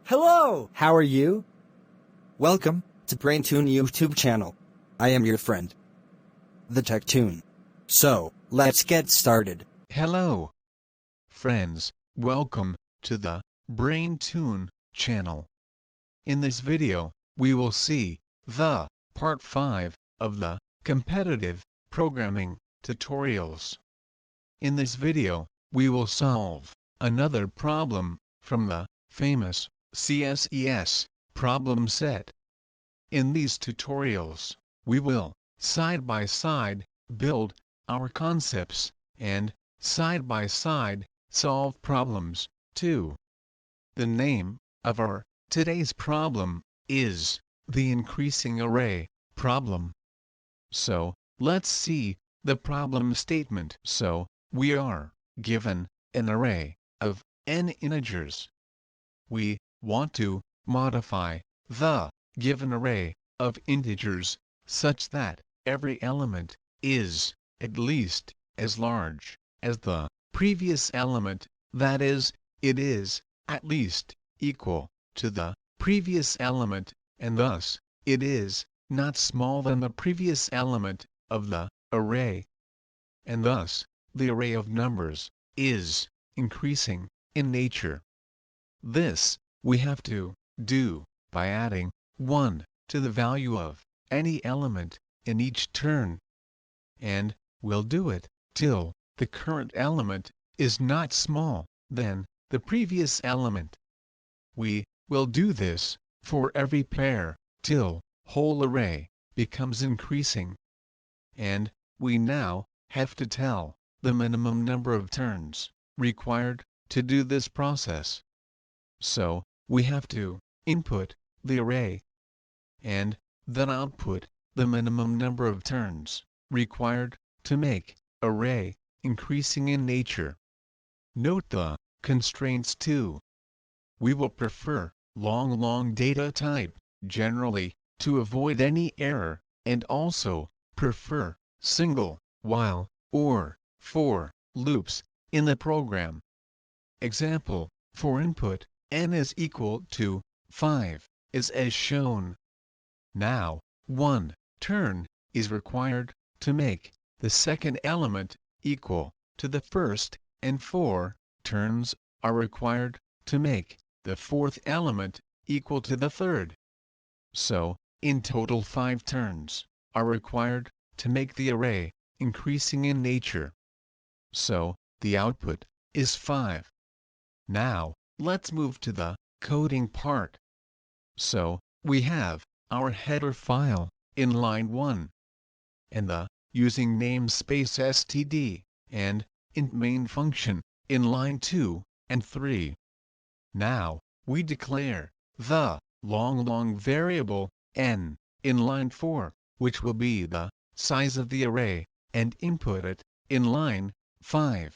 Hello! How are you? Welcome to BrainTune YouTube channel. I am your friend, the TechTune. So, let's get started. Hello, friends. Welcome to the BrainTune channel. In this video, we will see the part 5 of the competitive programming tutorials. In this video, we will solve another problem from the famous CSES Problem Set. In these tutorials, we will, side by side, build our concepts, and, side by side, solve problems, too. The name of our today's problem is the increasing array problem. So, let's see the problem statement. So, we are given an array of n integers. We want to modify the given array of integers such that every element is at least as large as the previous element, that is, it is at least equal to the previous element, and thus it is not smaller than the previous element of the array. And thus, the array of numbers is increasing in nature. This we have to do by adding 1 to the value of any element in each turn. And we'll do it till the current element is not smaller than the previous element. We will do this for every pair till whole array becomes increasing. And we now have to tell the minimum number of turns required to do this process. So, we have to input the array and then output the minimum number of turns required to make array increasing in nature. Note the constraints too. We will prefer long data type, generally, to avoid any error, and also prefer single, while, or for loops in the program. Example, for input, n is equal to 5, is as shown. Now, 1 turn is required to make the second element equal to the first, and 4 turns are required to make the fourth element equal to the third. So, in total 5 turns are required to make the array increasing in nature. So, the output is 5. Now, let's move to the coding part. So, we have our header file in line 1, and the using namespace std, and int main function in line 2 and 3. Now, we declare the long variable n in line 4, which will be the size of the array, and input it in line 5.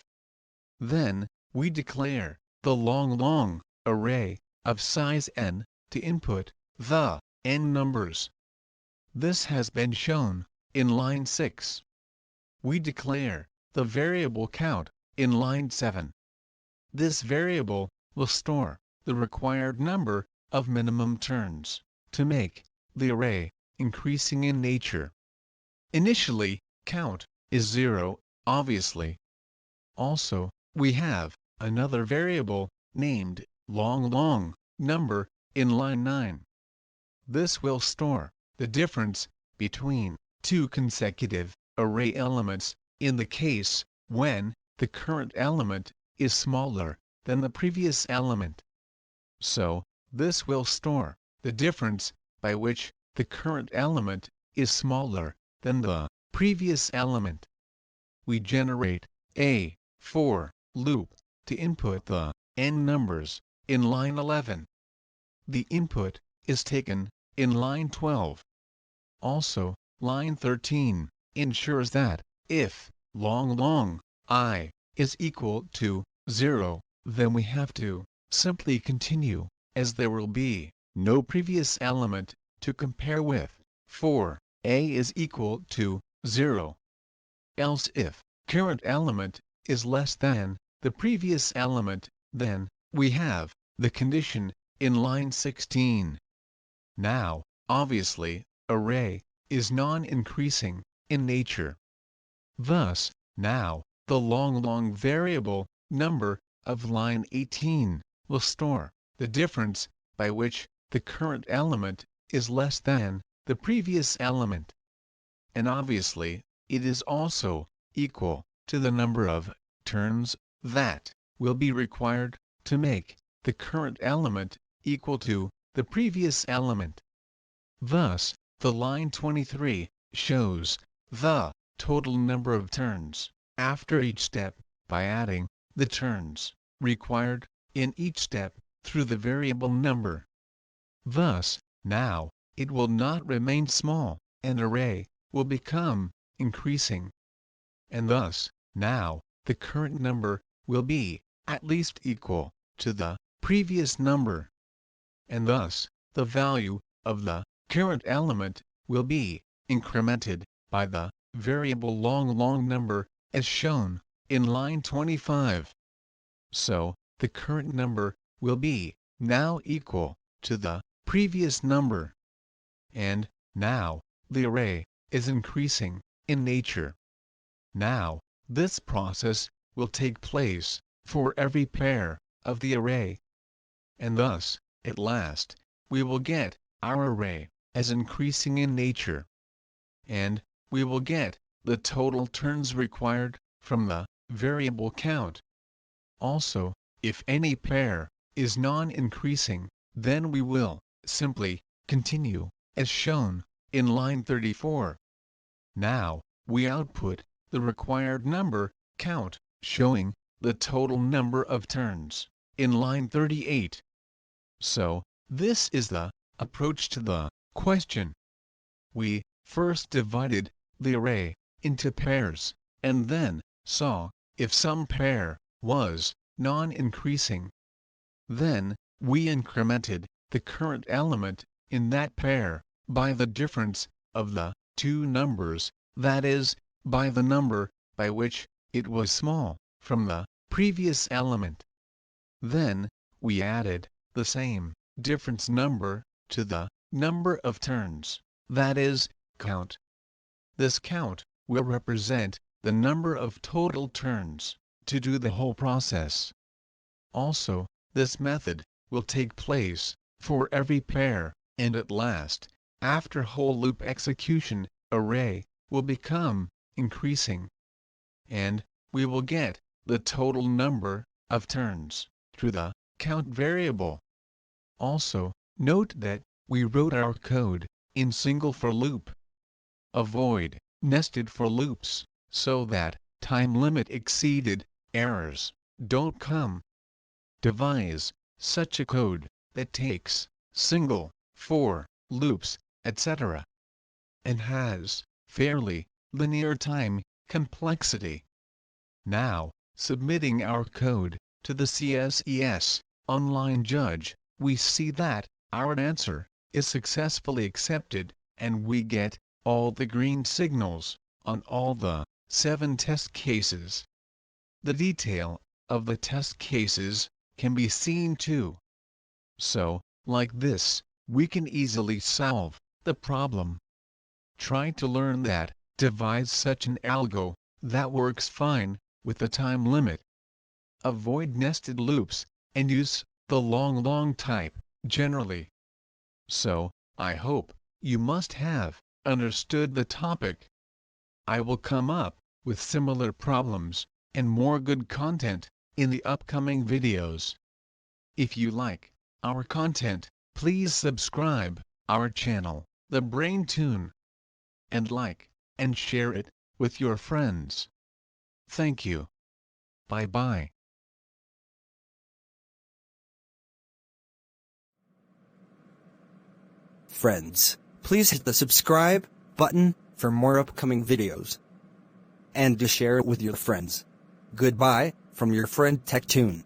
Then, we declare the long array of size n to input the n numbers. This has been shown in line 6. We declare the variable count in line 7. This variable will store the required number of minimum turns to make the array increasing in nature. Initially, count is 0, obviously. Also, we have another variable named long number in line 9. This will store the difference between two consecutive array elements in the case when the current element is smaller than the previous element. So, this will store the difference by which the current element is smaller than the previous element. We generate a for loop to input the n numbers in line 11. The input is taken in line 12. Also, line 13 ensures that if long I is equal to 0, then we have to simply continue, as there will be no previous element to compare with, for a is equal to 0. Else if current element is less than the previous element, then we have the condition in line 16. Now, obviously, array is non-increasing in nature. Thus, now, the long variable number of line 18 will store the difference by which the current element is less than the previous element. And obviously, it is also equal to the number of turns that will be required to make the current element equal to the previous element. Thus, the line 23 shows the total number of turns after each step by adding the turns required in each step through the variable number. Thus, now, it will not remain small, and array will become increasing. And thus, now, the current number will be at least equal to the previous number. And thus, the value of the current element will be incremented by the variable long number as shown in line 25. So, the current number will be now equal to the previous number. And, now, the array is increasing in nature. Now, this process will take place for every pair of the array. And thus, at last, we will get our array as increasing in nature. And, we will get the total turns required from the variable count. Also, if any pair is non-increasing, then we will simply continue as shown in line 34. Now, we output the required number count showing the total number of turns in line 38. So, this is the approach to the question. We first divided the array into pairs, and then saw if some pair was non-increasing. Then, we incremented the current element in that pair by the difference of the two numbers, that is, by the number by which it was small from the previous element. Then, we added the same difference number to the number of turns, that is, count. This count will represent the number of total turns to do the whole process. Also, this method will take place for every pair, and at last, after whole loop execution, array will become increasing. And, we will get the total number of turns through the count variable. Also, note that we wrote our code in single for loop. Avoid nested for loops, so that time limit exceeded errors don't come. Devise such a code that takes single, for, loops, etc. and has fairly linear time complexity. Now, submitting our code to the CSES online judge, we see that our answer is successfully accepted, and we get all the green signals on all the 7 test cases. The detail of the test cases can be seen too. So, like this, we can easily solve the problem. Try to learn that, devise such an algo that works fine with the time limit. Avoid nested loops, and use the long type generally. So, I hope you must have understood the topic. I will come up with similar problems and more good content in the upcoming videos. If you like our content, please subscribe our channel, The Brain Tune, and like and share it with your friends. Thank you. Bye-bye. Friends, please hit the subscribe button for more upcoming videos. And to share it with your friends. Goodbye, from your friend TechTune.